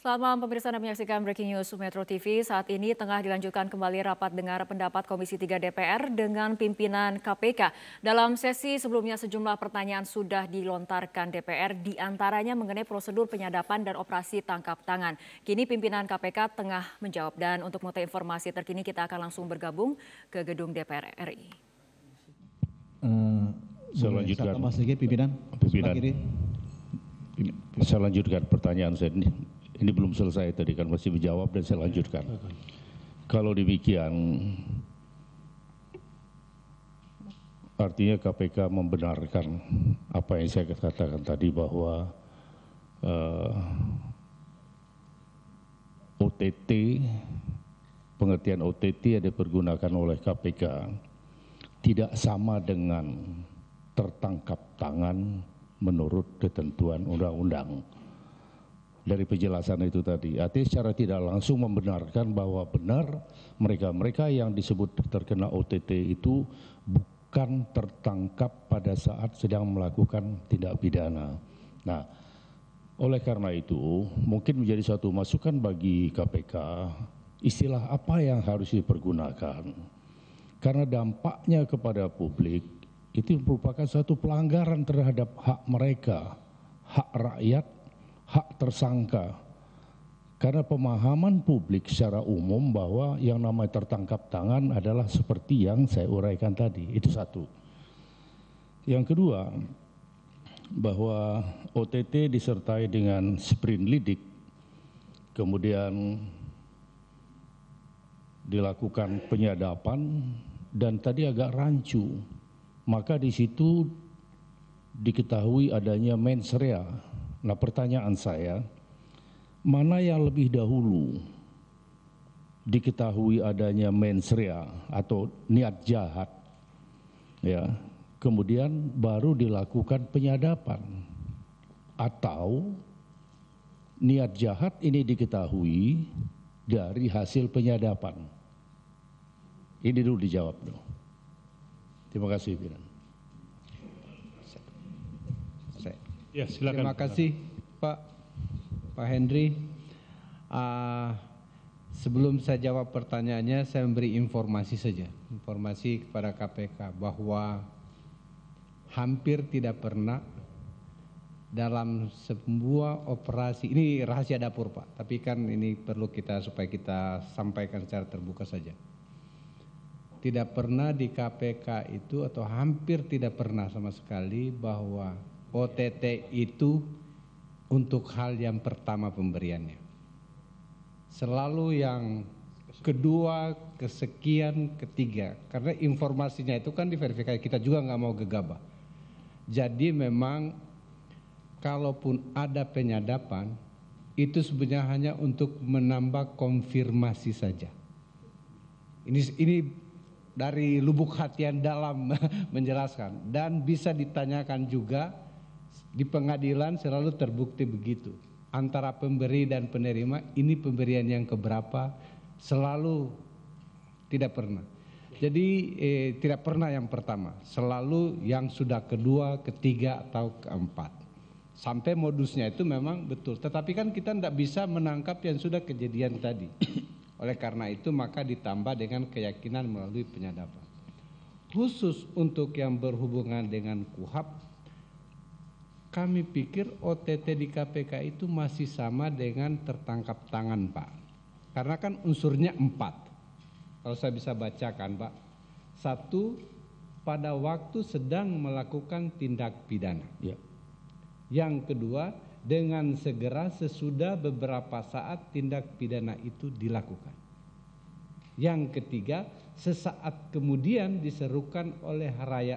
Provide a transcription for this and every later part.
Selamat malam pemirsa, Anda menyaksikan Breaking News Metro TV. Saat ini tengah dilanjutkan kembali rapat dengar pendapat Komisi 3 DPR dengan pimpinan KPK. Dalam sesi sebelumnya sejumlah pertanyaan sudah dilontarkan DPR, diantaranya mengenai prosedur penyadapan dan operasi tangkap tangan. Kini pimpinan KPK tengah menjawab, dan untuk mengetahui informasi terkini kita akan langsung bergabung ke gedung DPR RI. Saya lanjutkan. Mas Riki, pimpinan. Saya lanjutkan pertanyaan saya ini. Ini belum selesai tadi kan masih menjawab dan saya lanjutkan. Kalau demikian, artinya KPK membenarkan apa yang saya katakan tadi bahwa OTT, pengertian OTT yang dipergunakan oleh KPK tidak sama dengan tertangkap tangan menurut ketentuan undang-undang. Dari penjelasan itu tadi, artinya secara tidak langsung membenarkan bahwa benar mereka-mereka yang disebut terkena OTT itu bukan tertangkap pada saat sedang melakukan tindak pidana. Nah, oleh karena itu mungkin menjadi suatu masukan bagi KPK istilah apa yang harus dipergunakan. Karena dampaknya kepada publik itu merupakan suatu pelanggaran terhadap hak mereka, hak rakyat, hak tersangka. Karena pemahaman publik secara umum bahwa yang namanya tertangkap tangan adalah seperti yang saya uraikan tadi. Itu satu. Yang kedua, bahwa OTT disertai dengan sprint lidik, kemudian dilakukan penyadapan, dan tadi agak rancu. Maka di situ diketahui adanya mens rea. Nah, pertanyaan saya, mana yang lebih dahulu diketahui adanya mens rea atau niat jahat, ya, kemudian baru dilakukan penyadapan, atau niat jahat ini diketahui dari hasil penyadapan? Ini dulu dijawab dulu. Terima kasih, Piran. Ya, silakan. Terima kasih Pak Henry. Sebelum saya jawab pertanyaannya, saya memberi informasi saja, informasi kepada KPK bahwa hampir tidak pernah dalam sebuah operasi, ini rahasia dapur Pak, tapi kan ini perlu supaya kita sampaikan secara terbuka saja. Tidak pernah di KPK itu, atau hampir tidak pernah sama sekali, bahwa OTT itu untuk hal yang pertama pemberiannya. Selalu yang kedua, kesekian, ketiga. Karena informasinya itu kan diverifikasi, kita juga nggak mau gegabah. Jadi memang kalaupun ada penyadapan, itu sebenarnya hanya untuk menambah konfirmasi saja. Ini dari lubuk hati yang dalam menjelaskan, dan bisa ditanyakan juga di pengadilan, selalu terbukti begitu. Antara pemberi dan penerima, ini pemberian yang keberapa, selalu tidak pernah. Jadi tidak pernah yang pertama, selalu yang sudah kedua, ketiga, atau keempat. Sampai modusnya itu memang betul, tetapi kan kita tidak bisa menangkap yang sudah kejadian tadi. Oleh karena itu maka ditambah dengan keyakinan melalui penyadapan. Khusus untuk yang berhubungan dengan KUHAP, kami pikir OTT di KPK itu masih sama dengan tertangkap tangan Pak. Karena kan unsurnya 4. Kalau saya bisa bacakan Pak. 1, pada waktu sedang melakukan tindak pidana. Ya. Yang kedua, dengan segera sesudah beberapa saat tindak pidana itu dilakukan. Yang ketiga, sesaat kemudian diserukan oleh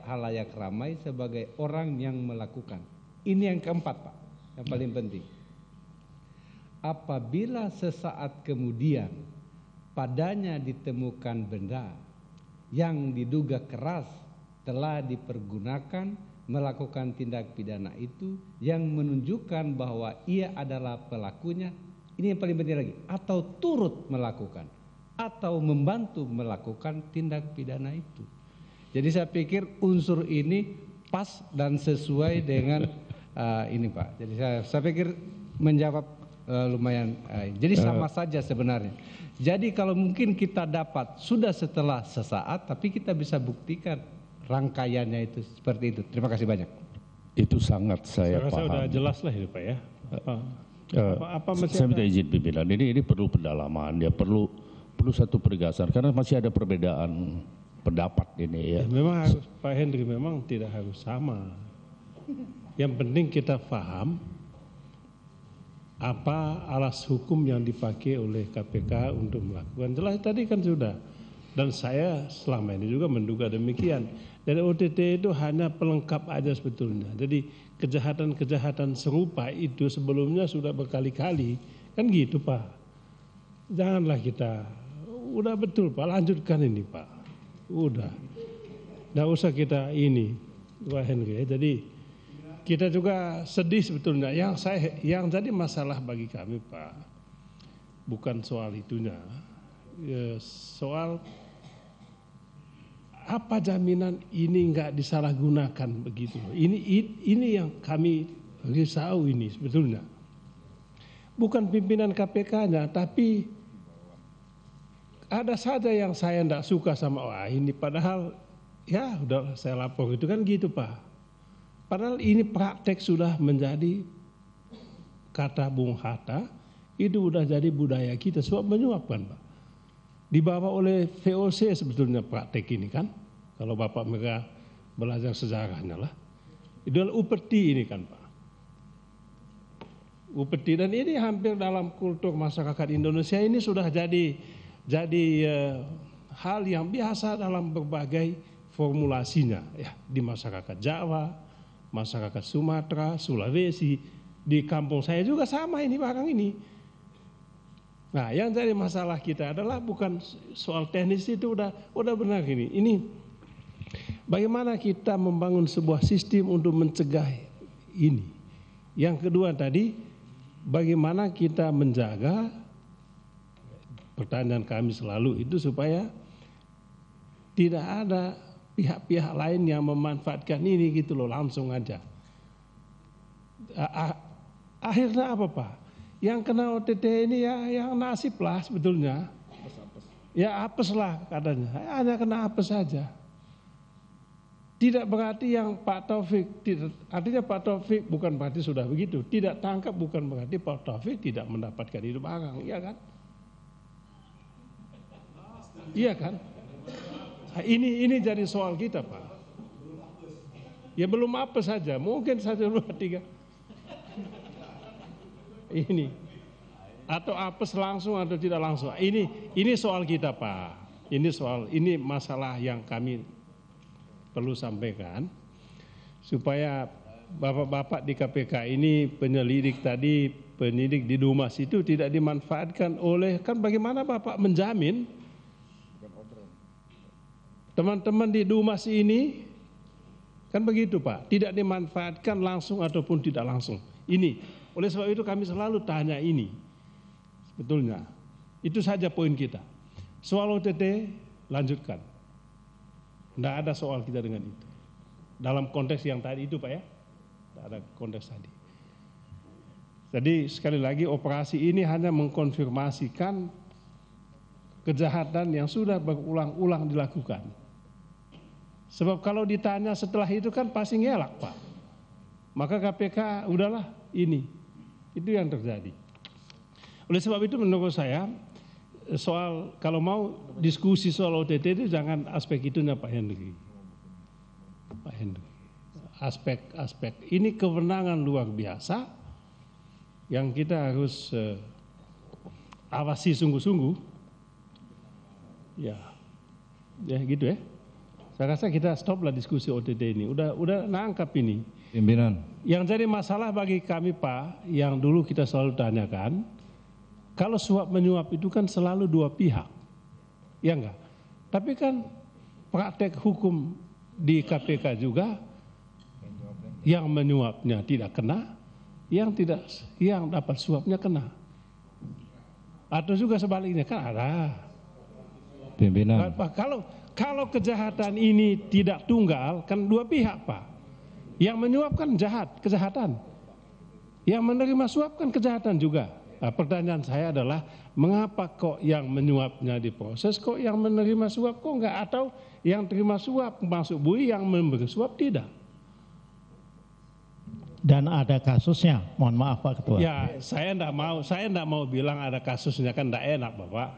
halayak ramai sebagai orang yang melakukan. Ini yang keempat Pak, yang paling penting. Apabila sesaat kemudian padanya ditemukan benda yang diduga keras telah dipergunakan melakukan tindak pidana itu, yang menunjukkan bahwa ia adalah pelakunya, ini yang paling penting lagi, atau turut melakukan atau membantu melakukan tindak pidana itu. Jadi saya pikir unsur ini pas dan sesuai dengan ini Pak. Jadi saya pikir menjawab lumayan. Jadi sama saja sebenarnya. Jadi kalau mungkin kita dapat sudah setelah sesaat, tapi kita bisa buktikan rangkaiannya itu seperti itu. Terima kasih banyak. Itu sangat saya rasa paham. sudah jelas lah itu Pak ya. Saya minta izin pimpinan, ini perlu pendalaman, ya perlu satu penegasan karena masih ada perbedaan pendapat ini ya. Memang harus Pak Henry memang tidak harus sama. Yang penting kita paham apa alas hukum yang dipakai oleh KPK untuk melakukan. Jelas tadi kan sudah. Dan saya selama ini juga menduga demikian. Dan OTT itu hanya pelengkap aja sebetulnya. Jadi kejahatan-kejahatan serupa itu sebelumnya sudah berkali-kali. Kan gitu Pak. Janganlah kita, udah betul Pak, lanjutkan ini Pak. Udah. Nggak usah kita ini, Pak Henry. Jadi kita juga sedih sebetulnya. Yang jadi masalah bagi kami Pak, bukan soal itunya. Soal apa jaminan ini nggak disalahgunakan begitu. Ini yang kami risau ini sebetulnya. Bukan pimpinan KPK-nya, tapi ada saja yang saya tidak suka sama ini. Padahal ya udah saya lapor itu kan gitu Pak. Padahal ini praktek sudah menjadi, kata Bung Hatta, itu udah jadi budaya kita, suap menyuap kan Pak. Dibawa oleh VOC sebetulnya praktek ini kan. Kalau Bapak mereka belajar sejarahnya lah. Itu adalah upeti ini kan Pak. Upeti, dan ini hampir dalam kultur masyarakat Indonesia ini sudah jadi hal yang biasa dalam berbagai formulasinya ya, di masyarakat Jawa, masyarakat Sumatera, Sulawesi, di kampung saya juga sama ini barang ini. Nah, yang jadi masalah kita adalah bukan soal teknis, itu udah benar ini. Ini bagaimana kita membangun sebuah sistem untuk mencegah ini. Yang kedua tadi, bagaimana kita menjaga, pertanyaan kami selalu itu supaya tidak ada pihak-pihak lain yang memanfaatkan ini gitu loh, langsung aja. Akhirnya apa Pak? Yang kena OTT ini ya yang nasib lah sebetulnya. Ya apes lah katanya, hanya kena apes saja. Tidak berarti yang Pak Taufik, artinya Pak Taufik bukan berarti sudah begitu. Tidak tangkap bukan berarti Pak Taufik tidak mendapatkan itu barang, iya kan? Iya kan? Ini jadi soal kita Pak. Ya belum apa saja, mungkin 1, 2, 3. Ini atau apes langsung atau tidak langsung. Ini soal kita Pak. Ini masalah yang kami perlu sampaikan supaya bapak-bapak di KPK ini, penyidik tadi, penyidik di Dumas itu tidak dimanfaatkan oleh, kan bagaimana Bapak menjamin teman-teman di Dumas ini kan begitu Pak, tidak dimanfaatkan langsung ataupun tidak langsung. Ini oleh sebab itu kami selalu tanya ini. Sebetulnya itu saja poin kita. Soal OTT lanjutkan. Tidak ada soal kita dengan itu. Dalam konteks yang tadi itu Pak ya. Tidak ada konteks tadi. Jadi sekali lagi operasi ini hanya mengkonfirmasikan kejahatan yang sudah berulang-ulang dilakukan. Sebab kalau ditanya setelah itu kan pasti ngelak Pak. Maka KPK udahlah ini. Itu yang terjadi. Oleh sebab itu menurut saya soal, kalau mau diskusi soal OTT itu jangan aspek itunya Pak Henry. Pak Henry. Aspek ini kewenangan luar biasa yang kita harus awasi sungguh-sungguh. Ya gitu ya. Saya rasa kita stoplah diskusi OTT ini. Udah nangkap ini. Pimpinan. Yang jadi masalah bagi kami Pak, yang dulu kita selalu tanyakan, kalau suap menyuap itu kan selalu dua pihak, ya enggak? Tapi kan praktek hukum di KPK juga, yang menyuapnya tidak kena, yang dapat suapnya kena. Atau juga sebaliknya kan ada. Pimpinan. Kalau kejahatan ini tidak tunggal, kan dua pihak Pak. Yang menyuap kan kejahatan. Yang menerima suap kan kejahatan juga. Nah, pertanyaan saya adalah mengapa kok yang menyuapnya diproses, kok yang menerima suap kok enggak, atau yang terima suap masuk bui, yang memberi suap tidak? Dan ada kasusnya, mohon maaf Pak Ketua. Ya, saya enggak mau bilang ada kasusnya, kan enggak enak Bapak.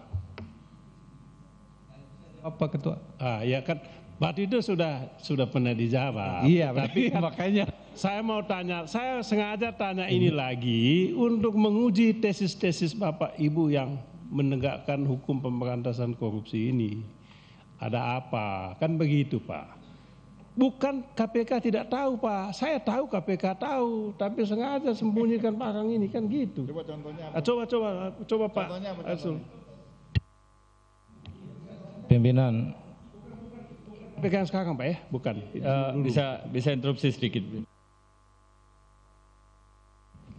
Apa Ketua? Ya kan, berarti itu sudah pernah dijawab. Iya, tapi kan, makanya saya mau tanya, saya sengaja tanya ini lagi untuk menguji tesis-tesis Bapak Ibu yang menegakkan hukum pemberantasan korupsi ini. Ada apa? Kan begitu Pak. Bukan KPK tidak tahu Pak, saya tahu KPK tahu, tapi sengaja sembunyikan barang ini, kan gitu. Coba contohnya apa? Coba Pak. Contohnya apa contohnya? Pimpinan, KPK yang sekarang Pak ya, bukan. bisa interupsi sedikit.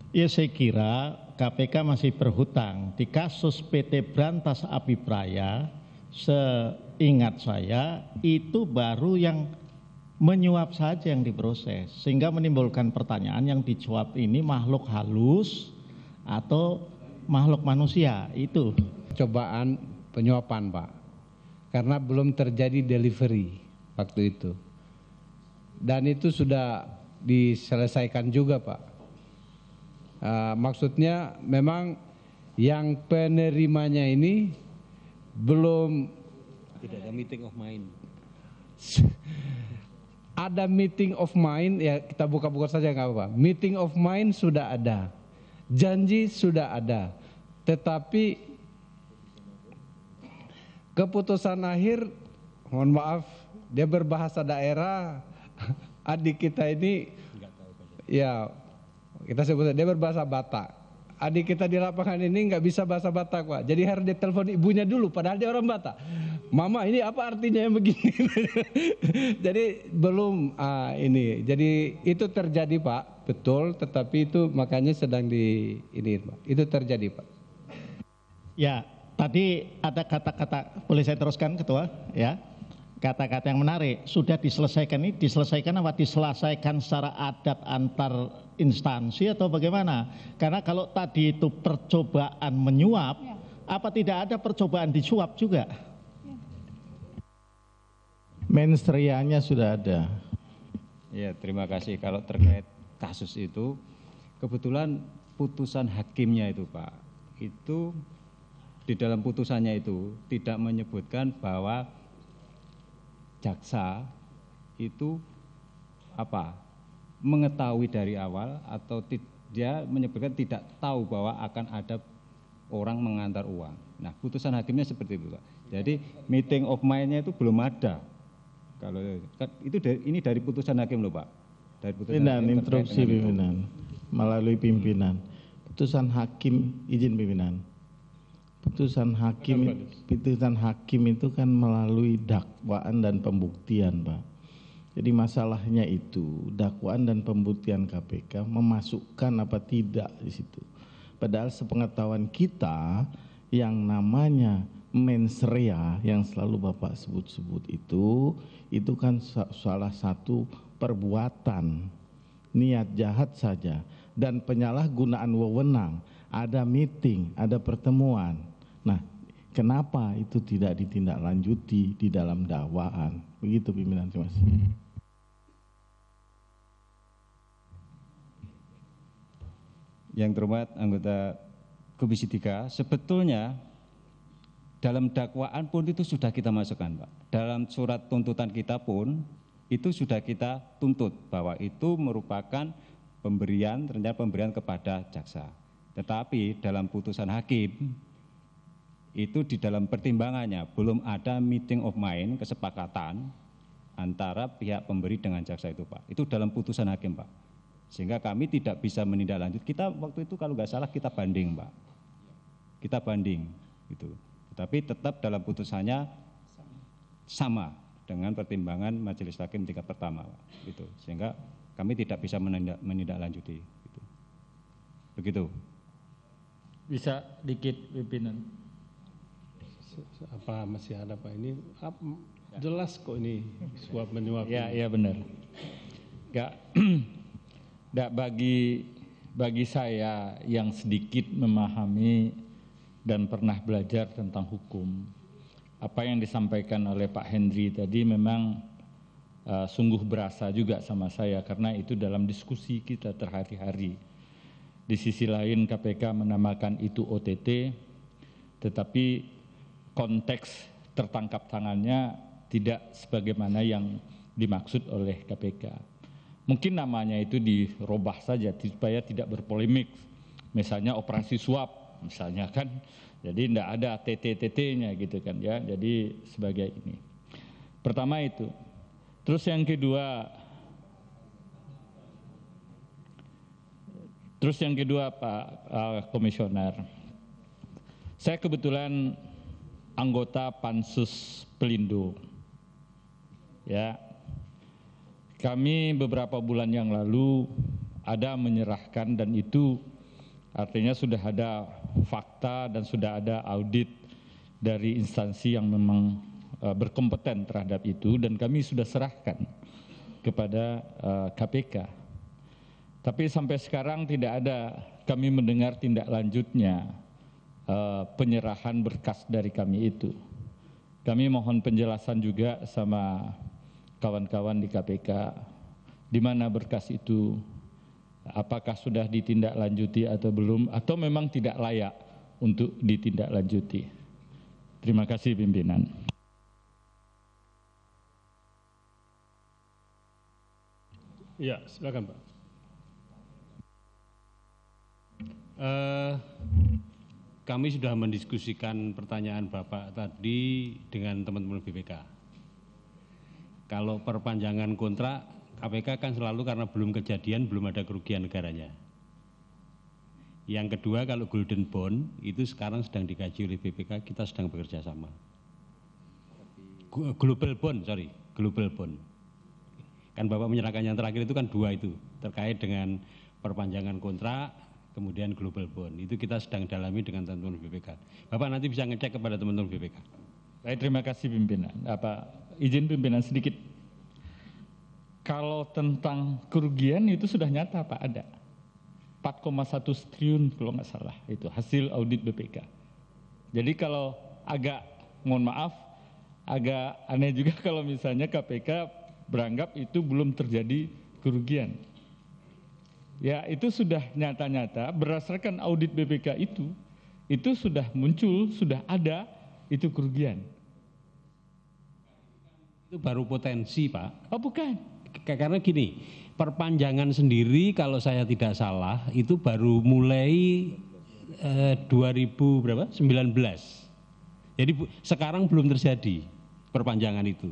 Ya saya kira KPK masih berhutang. Di kasus PT Brantas Abipraya, seingat saya itu baru yang menyuap saja yang diproses, sehingga menimbulkan pertanyaan yang dicuap ini makhluk halus atau makhluk manusia. Itu cobaan penyuapan Pak, karena belum terjadi delivery waktu itu, dan itu sudah diselesaikan juga Pak. Maksudnya memang yang penerimanya ini belum, tidak ada meeting of mind. ada meeting of mind, ya kita buka-buka saja nggak apa-apa. Meeting of mind sudah ada, janji sudah ada, tetapi keputusan akhir, mohon maaf, dia berbahasa daerah. Adik kita ini, ya kita sebut dia berbahasa Batak. Adik kita di lapangan ini nggak bisa bahasa Batak Pak, jadi harus ditelepon ibunya dulu, padahal dia orang Batak. Mama ini apa artinya yang begini? Jadi belum ini, jadi itu terjadi Pak, betul, tetapi itu makanya sedang di ini Pak, itu terjadi Pak. ya tadi ada kata-kata, boleh saya teruskan Ketua? Ya, kata-kata yang menarik. Sudah diselesaikan, ini diselesaikan apa? Diselesaikan secara adat antar instansi atau bagaimana? Karena kalau tadi itu percobaan menyuap, apa tidak ada percobaan disuap juga? Mensreanya sudah ada. Ya, terima kasih. Kalau terkait kasus itu, kebetulan putusan hakimnya itu Pak, itu di dalam putusannya itu tidak menyebutkan bahwa jaksa itu mengetahui dari awal, atau dia menyebutkan tidak tahu bahwa akan ada orang mengantar uang. Nah, putusan hakimnya seperti itu Pak. Jadi meeting of mind-nya itu belum ada. Kalau itu ini dari putusan hakim loh Pak. Dari putusan Pimpinan, hakim interupsi pimpinan, melalui pimpinan. Putusan hakim, izin pimpinan. Putusan hakim itu kan melalui dakwaan dan pembuktian Pak. Jadi masalahnya itu dakwaan dan pembuktian KPK memasukkan apa tidak di situ. Padahal sepengetahuan kita yang namanya mens rea yang selalu Bapak sebut-sebut itu kan salah satu perbuatan niat jahat saja dan penyalahgunaan wewenang. Ada meeting, ada pertemuan. Nah, kenapa itu tidak ditindaklanjuti di dalam dakwaan? Begitu pimpinan, terima kasih. Yang terhormat anggota Komisi 3, sebetulnya dalam dakwaan pun itu sudah kita masukkan Pak. Dalam surat tuntutan kita pun itu sudah kita tuntut bahwa itu merupakan ternyata pemberian kepada jaksa. Tetapi dalam putusan hakim itu di dalam pertimbangannya belum ada meeting of mind, kesepakatan antara pihak pemberi dengan jaksa itu Pak. Itu dalam putusan hakim Pak. Sehingga kami tidak bisa menindaklanjut. Kita waktu itu kalau nggak salah kita banding Pak. Kita banding gitu. Tetapi tetap dalam putusannya sama dengan pertimbangan majelis hakim tingkat pertama Pak. Gitu. Sehingga kami tidak bisa menindaklanjuti gitu. Begitu. Bisa dikit pimpinan. Apa masih ada Pak ini? Jelas kok ini suap menyuap. Ya, iya benar. Enggak bagi bagi saya yang sedikit memahami dan pernah belajar tentang hukum, apa yang disampaikan oleh Pak Henry tadi memang sungguh berasa juga sama saya karena itu dalam diskusi kita terhari-hari. Di sisi lain KPK menamakan itu OTT, tetapi konteks tertangkap tangannya tidak sebagaimana yang dimaksud oleh KPK. Mungkin namanya itu dirubah saja supaya tidak berpolemik. Misalnya operasi suap, misalnya kan, jadi tidak ada TT-TT-nya gitu kan ya. Jadi sebagai ini. Pertama itu. Terus yang kedua Pak Komisioner, saya kebetulan anggota Pansus Pelindo. Ya, kami beberapa bulan yang lalu ada menyerahkan dan itu artinya sudah ada fakta dan sudah ada audit dari instansi yang memang berkompeten terhadap itu dan kami sudah serahkan kepada KPK. Tapi sampai sekarang tidak ada kami mendengar tindak lanjutnya penyerahan berkas dari kami itu. Kami mohon penjelasan juga sama kawan-kawan di KPK, di mana berkas itu, apakah sudah ditindaklanjuti atau belum, atau memang tidak layak untuk ditindaklanjuti. Terima kasih pimpinan. Ya, silakan Pak. Kami sudah mendiskusikan pertanyaan Bapak tadi dengan teman-teman BPK. Kalau perpanjangan kontrak, KPK kan selalu karena belum kejadian, belum ada kerugian negaranya. Yang kedua, kalau golden bond, itu sekarang sedang dikaji oleh BPK, kita sedang bekerja sama. Global bond. Kan Bapak menyerahkan yang terakhir itu kan 2 itu, terkait dengan perpanjangan kontrak, kemudian global bond. Itu kita sedang dalami dengan teman-teman BPK. Bapak nanti bisa ngecek kepada teman-teman BPK. Baik, terima kasih pimpinan. Izin pimpinan sedikit. Kalau tentang kerugian itu sudah nyata Pak, ada 4,1 triliun kalau nggak salah, itu hasil audit BPK. Jadi kalau agak, mohon maaf, agak aneh juga kalau misalnya KPK beranggap itu belum terjadi kerugian. Ya itu sudah nyata-nyata berdasarkan audit BPK itu sudah muncul, sudah ada itu kerugian. Itu baru potensi Pak. Oh bukan. Karena gini, perpanjangan sendiri kalau saya tidak salah itu baru mulai 2019. Jadi sekarang belum terjadi perpanjangan itu.